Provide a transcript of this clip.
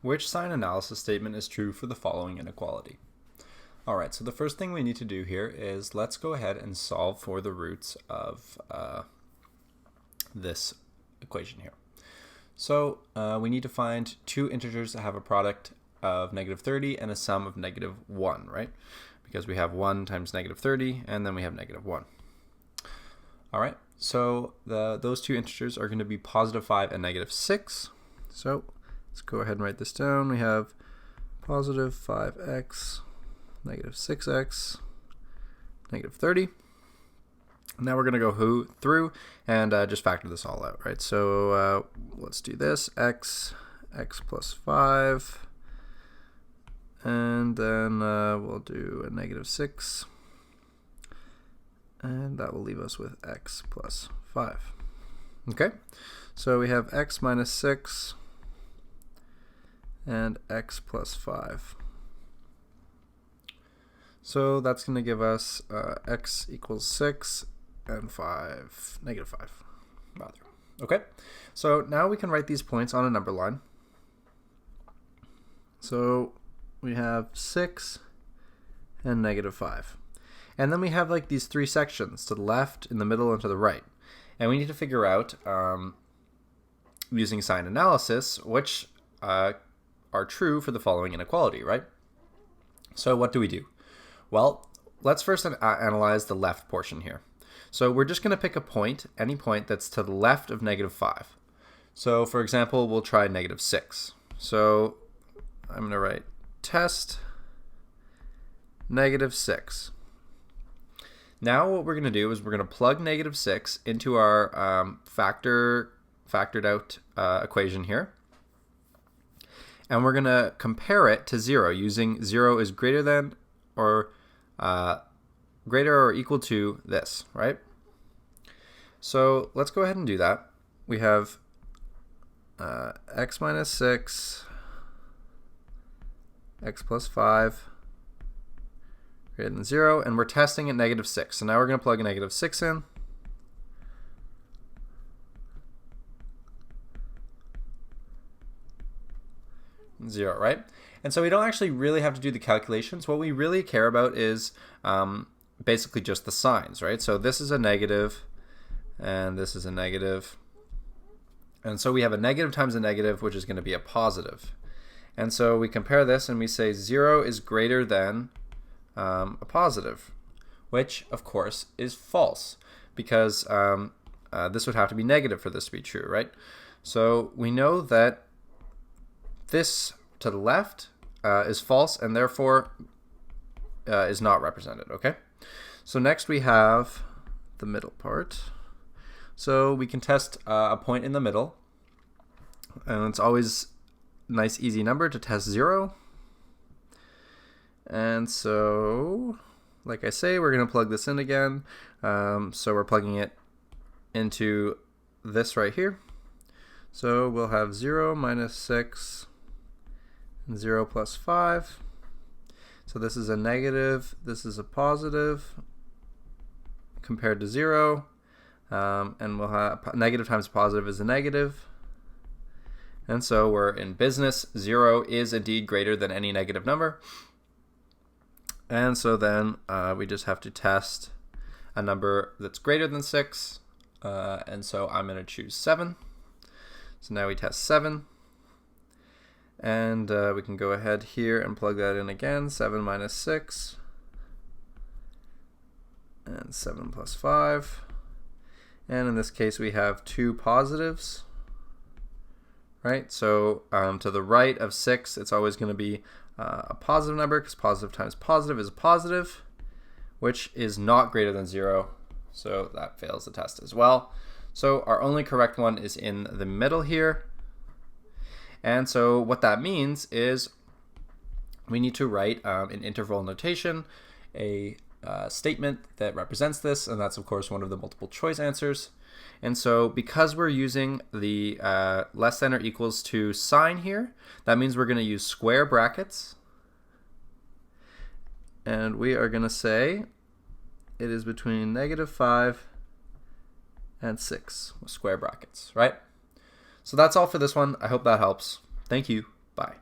Which sign analysis statement is true for the following inequality? Alright, so the first thing we need to do here is let's go ahead and solve for the roots of this equation here. So we need to find two integers that have a product of negative 30 and a sum of negative 1, right? Because we have 1 times negative 30 and then we have negative 1. Alright, so those two integers are going to be positive 5 and negative 6. So let's go ahead and write this down. We have positive 5x, negative 6x, negative 30. Now we're going to go through and just factor this all out, right? So let's do this. X plus 5. And then we'll do a negative 6. And that will leave us with x plus 5. Okay, so we have x minus 6 and x plus 5. So that's going to give us x equals 6 and 5, negative 5, rather. Okay, so now we can write these points on a number line. So we have 6 and negative 5. And then we have like these three sections, to the left, in the middle, and to the right. And we need to figure out, using sign analysis, which are true for the following inequality, right? So what do we do? Well, let's first analyze the left portion here. So we're just going to pick a point, any point that's to the left of negative 5. So for example, we'll try negative 6. So I'm going to write test negative 6. Now what we're going to do is we're going to plug negative 6 into our factored out equation here. And we're going to compare it to 0 using 0 is greater than or greater or equal to this, right? So let's go ahead and do that. We have x minus 6, x plus 5, greater than 0, and we're testing at negative 6. So now we're going to plug a negative 6 in. Zero, right? And so we don't actually really have to do the calculations. What we really care about is basically just the signs, right? So this is a negative, and this is a negative. And so we have a negative times a negative, which is going to be a positive. And so we compare this and we say 0 is greater than a positive, which of course is false, because this would have to be negative for this to be true, right? So we know that this to the left is false and therefore is not represented, okay? So next we have the middle part. So we can test a point in the middle, and it's always a nice easy number to test 0. And so, like I say, we're going to plug this in again. So we're plugging it into this right here. So we'll have 0 minus 6 and 0 plus 5. So this is a negative, this is a positive compared to 0. And we'll have negative times positive is a negative. And so we're in business. 0 is indeed greater than any negative number. And so then we just have to test a number that's greater than 6. And so I'm going to choose 7. So now we test 7. And we can go ahead here and plug that in again. 7 minus 6. And 7 plus 5. And in this case, we have two positives. Right? So to the right of 6, it's always going to be a positive number, because positive times positive is a positive, which is not greater than 0. So that fails the test as well. So our only correct one is in the middle here. And so what that means is we need to write in interval notation a statement that represents this, and that's of course one of the multiple choice answers. And so because we're using the less than or equals to sign here, that means we're going to use square brackets. And we are going to say it is between negative 5 and 6 with square brackets, right? So that's all for this one. I hope that helps. Thank you. Bye.